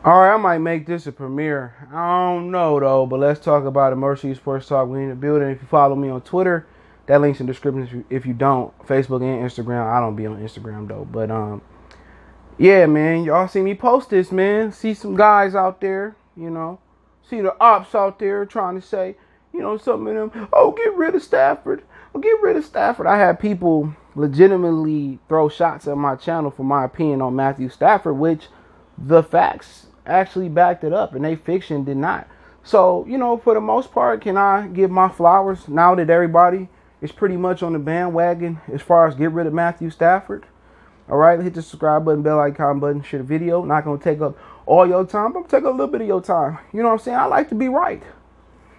All right, I might make this a premiere. I don't know though, but let's talk about Emergency Sports Talk. We in the building. If you follow me on Twitter, that link's in the description. If you don't, Facebook and Instagram. I don't be on Instagram though, but yeah, man, y'all see me post this, man. See some guys out there, see the ops out there trying to say, some of them, oh, get rid of Stafford. Oh, get rid of Stafford. I had people legitimately throw shots at my channel for my opinion on Matthew Stafford, which the facts actually backed it up and they fiction did not. So, for the most part, can I give my flowers now that everybody is pretty much on the bandwagon as far as get rid of Matthew Stafford? All right, hit the subscribe button, bell icon button, share the video. Not going to take up all your time, but I'm going to take a little bit of your time. You know what I'm saying? I like to be right.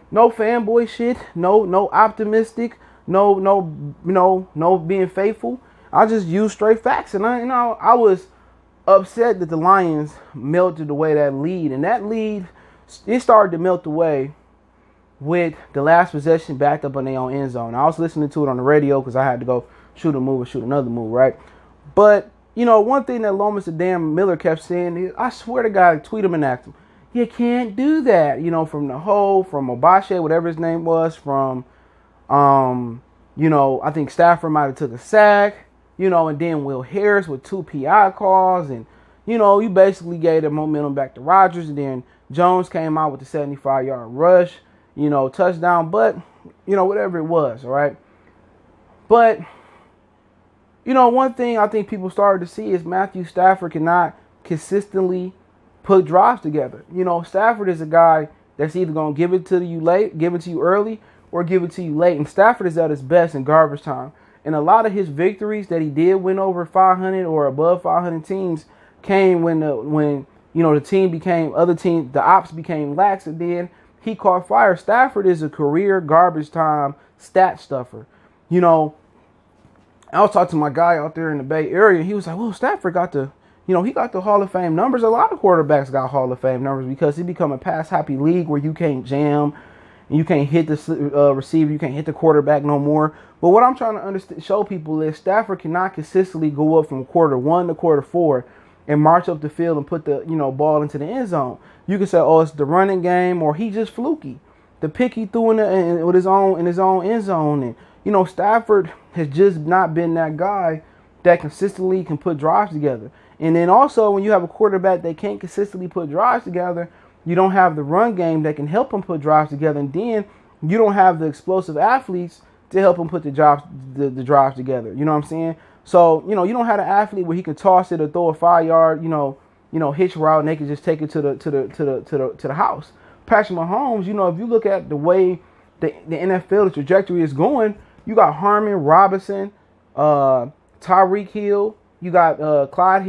No fanboy shit. No optimistic. No being faithful. I just use straight facts. And I was upset that the Lions melted away that lead. And that lead, it started to melt away with the last possession backed up on their own end zone. I was listening to it on the radio because I had to go shoot a move or shoot another move, right? But, one thing that Lomas and Dan Miller kept saying is, I swear to God, tweet him and ask him, you can't do that. From the whole, from Obashe, whatever his name was, from, I think Stafford might have took a sack, and then Will Harris with 2 PI calls. And, you basically gave the momentum back to Rodgers. And then Jones came out with the 75-yard rush, touchdown. But, whatever it was, all right? But one thing I think people started to see is Matthew Stafford cannot consistently put drives together. Stafford is a guy that's either going to give it to you late, give it to you early, or give it to you late. And Stafford is at his best in garbage time. And a lot of his victories that he did win over 500 or above 500 teams came when the team became, the ops became lax, and then he caught fire. Stafford is a career garbage time stat stuffer. I was talking to my guy out there in the Bay Area. He was like, well, Stafford got he got the Hall of Fame numbers. A lot of quarterbacks got Hall of Fame numbers because it become a pass-happy league where you can't jam and you can't hit the receiver. You can't hit the quarterback no more. But what I'm trying to show people is Stafford cannot consistently go up from quarter 1 to quarter 4 and march up the field and put the, ball into the end zone. You can say, oh, it's the running game, or he just fluky. The pick he threw in his own end zone. And, Stafford has just not been that guy that consistently can put drives together. And then also, when you have a quarterback that can't consistently put drives together, you don't have the run game that can help him put drives together. And then you don't have the explosive athletes to help him put the drives together. You know what I'm saying? So, you don't have an athlete where he can toss it or throw a 5-yard, hitch route, and they can just take it to the house. Patrick Mahomes, if you look at the way the NFL, the trajectory is going, you got Harmon, Robinson, Tyreek Hill. You got Clyde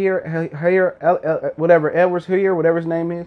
Edwards here, whatever his name is.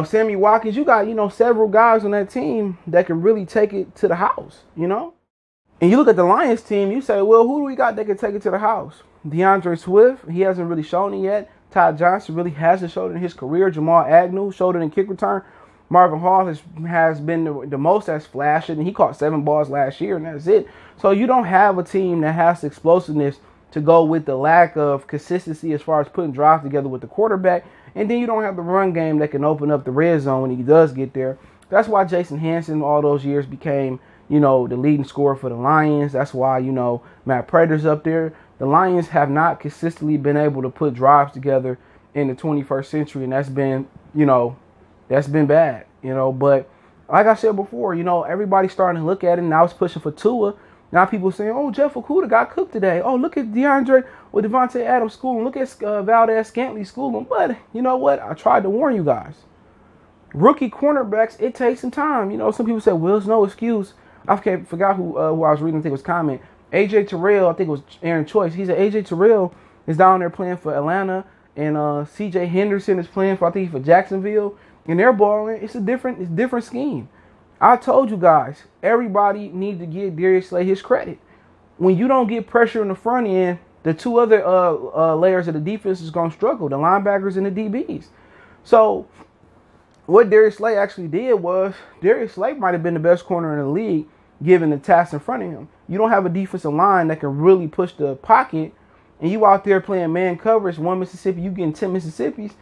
Sammy Watkins. You got, several guys on that team that can really take it to the house, And you look at the Lions team, you say, well, who do we got that can take it to the house? DeAndre Swift, he hasn't really shown it yet. Ty Johnson really hasn't showed it in his career. Jamal Agnew showed it in kick return. Marvin Hall has been the most that's flashing, and he caught 7 balls last year, and that's it. So you don't have a team that has the explosiveness to go with the lack of consistency as far as putting drives together with the quarterback, and then you don't have the run game that can open up the red zone when he does get there. That's why Jason Hanson all those years became, the leading scorer for the Lions. That's why, Matt Prater's up there. The Lions have not consistently been able to put drives together in the 21st century, and that's been, that's been bad, But like I said before, everybody's starting to look at it, and I was pushing for Tua. Now people saying, oh, Jeff Okudah got cooked today. Oh, look at DeAndre with Devontae Adams schooling. Look at Valdez Scantling schooling. But you know what? I tried to warn you guys. Rookie cornerbacks, it takes some time. Some people say, well, it's no excuse. I forgot who I was reading. I think it was comment. A.J. Terrell, I think it was Aaron Choice. He said A.J. Terrell is down there playing for Atlanta, and C.J. Henderson is playing for, I think, for Jacksonville. And they're balling. It's different scheme. I told you guys, everybody needs to give Darius Slay his credit. When you don't get pressure in the front end, the two other layers of the defense is going to struggle, the linebackers and the DBs. So what Darius Slay actually did was, Darius Slay might have been the best corner in the league given the task in front of him. You don't have a defensive line that can really push the pocket, and you out there playing man coverage, 1 Mississippi, you getting 10 Mississippis.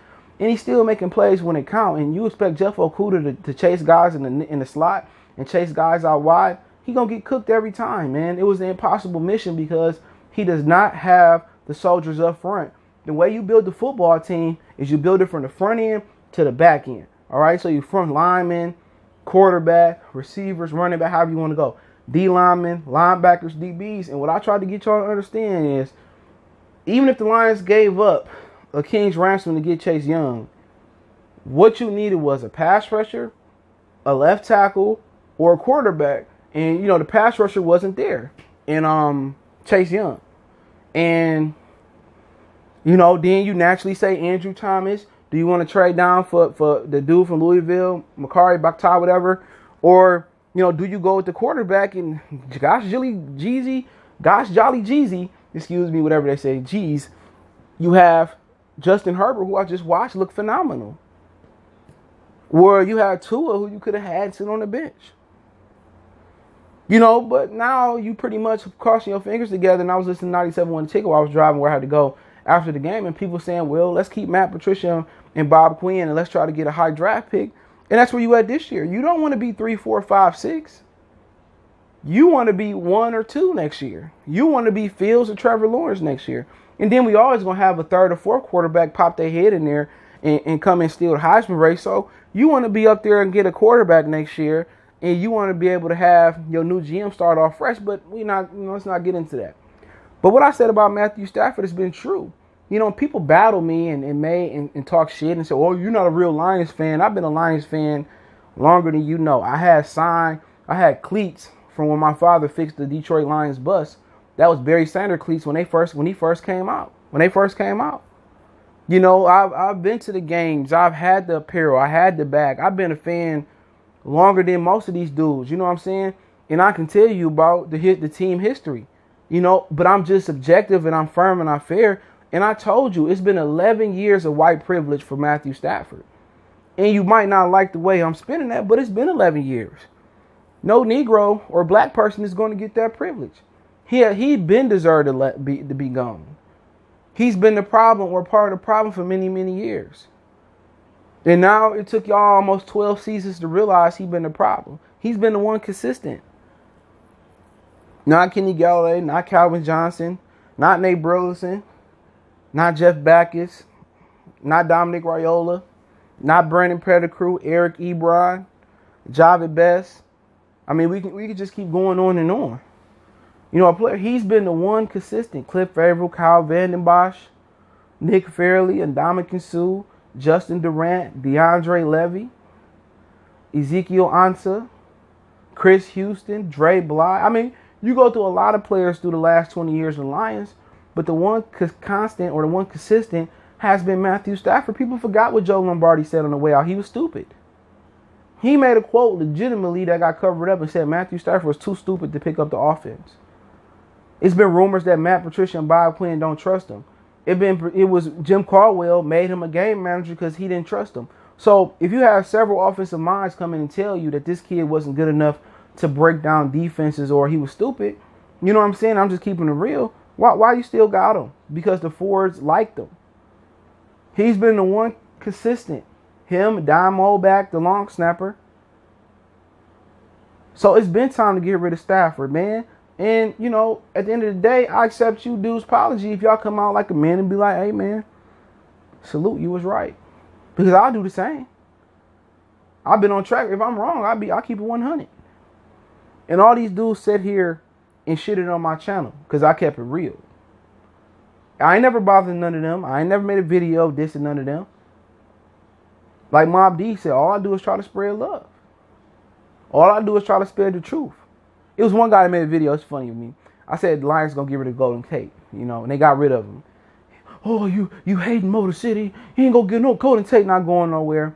and he's still making plays when it count. And you expect Jeff Okudah to chase guys in the slot and chase guys out wide. He gonna get cooked every time, man. It was an impossible mission because he does not have the soldiers up front. The way you build the football team is you build it from the front end to the back end. All right, so you front linemen, quarterback, receivers, running back, however you want to go. D linemen, linebackers, DBs. And what I tried to get y'all to understand is, even if the Lions gave up a king's ransom to get Chase Young, what you needed was a pass rusher, a left tackle, or a quarterback. And, you know, the pass rusher wasn't there in Chase Young. And, you know, then you naturally say Andrew Thomas. Do you want to trade down for the dude from Louisville, Makari Bakhtar, whatever? Or, you know, do you go with the quarterback and gosh jolly Jeezy, excuse me, whatever they say, G's, you have Justin Herbert, who I just watched look phenomenal. Or you have Tua, who you could have had sit on the bench. You know, but now you pretty much crossing your fingers together. And I was listening to 97.1 Ticket while I was driving where I had to go after the game. And people saying, well, let's keep Matt Patricia and Bob Quinn and let's try to get a high draft pick. And that's where you at this year. You don't want to be 3, 4, 5, 6. You want to be 1 or 2 next year. You want to be Fields or Trevor Lawrence next year. And then we always going to have a 3rd or 4th quarterback pop their head in there and come and steal the Heisman race. So you want to be up there and get a quarterback next year. And you want to be able to have your new GM start off fresh, but let's not get into that. But what I said about Matthew Stafford has been true. You know, people battle me and talk shit and say, oh, you're not a real Lions fan. I've been a Lions fan longer than you know. I had cleats from when my father fixed the Detroit Lions bus. That was Barry Sanders cleats when he first came out. You know, I've been to the games. I've had the apparel. I had the bag. I've been a fan longer than most of these dudes, you know what I'm saying? And I can tell you about the team history, you know, but I'm just objective and I'm firm and I'm fair. And I told you, it's been 11 years of white privilege for Matthew Stafford. And you might not like the way I'm spinning that, but it's been 11 years. No Negro or black person is going to get that privilege. He been deserved to be gone. He's been the problem or part of the problem for many, many years. And now it took y'all almost 12 seasons to realize he's been the problem. He's been the one consistent. Not Kenny Galladay, not Calvin Johnson, not Nate Burleson, not Jeff Backus, not Dominic Raiola, not Brandon Pettigrew, Eric Ebron, Javid Best. I mean, we can just keep going on and on. You know, a player, he's been the one consistent. Cliff Favre, Kyle Vanden Bosch, Nick Fairley, Ndamukong Suh, Justin Durant, DeAndre Levy, Ezekiel Ansah, Chris Houston, Dre Bly. I mean, you go through a lot of players through the last 20 years of the Lions, but the one constant or the one consistent has been Matthew Stafford. People forgot what Joe Lombardi said on the way out. He was stupid. He made a quote legitimately that got covered up and said Matthew Stafford was too stupid to pick up the offense. It's been rumors that Matt Patricia and Bob Quinn don't trust him. It was Jim Caldwell made him a game manager because he didn't trust him. So if you have several offensive minds come in and tell you that this kid wasn't good enough to break down defenses or he was stupid, you know what I'm saying? I'm just keeping it real. Why you still got him? Because the Fords liked him. He's been the one consistent. Him, Don Molback, the long snapper. So it's been time to get rid of Stafford, man. And, you know, at the end of the day, I accept you dude's apology if y'all come out like a man and be like, hey, man, salute, you was right. Because I'll do the same. I've been on track. If I'm wrong, I'll keep it 100. And all these dudes sit here and shitted on my channel because I kept it real. I ain't never bothered none of them. I ain't never made a video dissing none of them. Like Mob D said, all I do is try to spread love. All I do is try to spread the truth. It was one guy that made a video. It's funny to me. I said the Lions going to get rid of Golden Tate, you know, and they got rid of him. Oh, you hating Motor City. He ain't going to get no Golden Tate not going nowhere.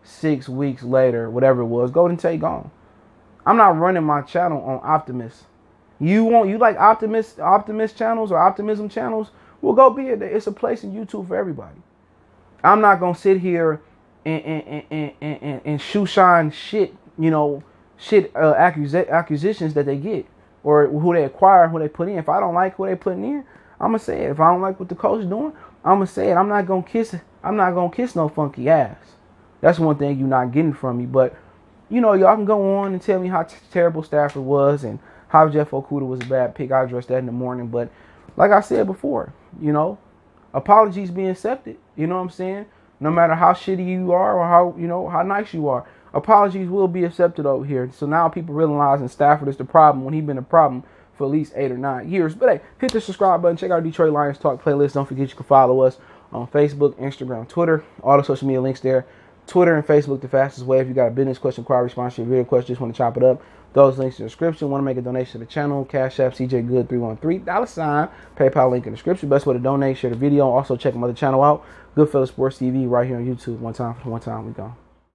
6 weeks later, whatever it was, Golden Tate gone. I'm not running my channel on Optimus. You like Optimus channels or Optimism channels? Well, go be it. It's a place in YouTube for everybody. I'm not going to sit here and shoe shine shit, you know, accusations that they get or who they acquire, who they put in. If I don't like who they putting in, I'm going to say it. If I don't like what the coach is doing, I'ma say it. I'm not gonna kiss no funky ass. That's one thing you're not getting from me. But y'all can go on and tell me how terrible Stafford was and how Jeff Okudah was a bad pick. I addressed that in the morning. But like I said before, apologies being accepted. You know what I'm saying? No matter how shitty you are or how nice you are, apologies will be accepted over here. So now people realizing Stafford is the problem when he's been a problem for at least 8 or 9 years. But hey, hit the subscribe button. Check out our Detroit Lions Talk playlist. Don't forget you can follow us on Facebook, Instagram, Twitter. All the social media links there. Twitter and Facebook, the fastest way. If you got a business question, inquiry, sponsor, video question, just want to chop it up, those links in the description. Want to make a donation to the channel, Cash App, CJ Good 313, $, PayPal link in the description. Best way to donate, share the video. Also check my other channel out, Goodfellas Sports TV, right here on YouTube. One time, we go.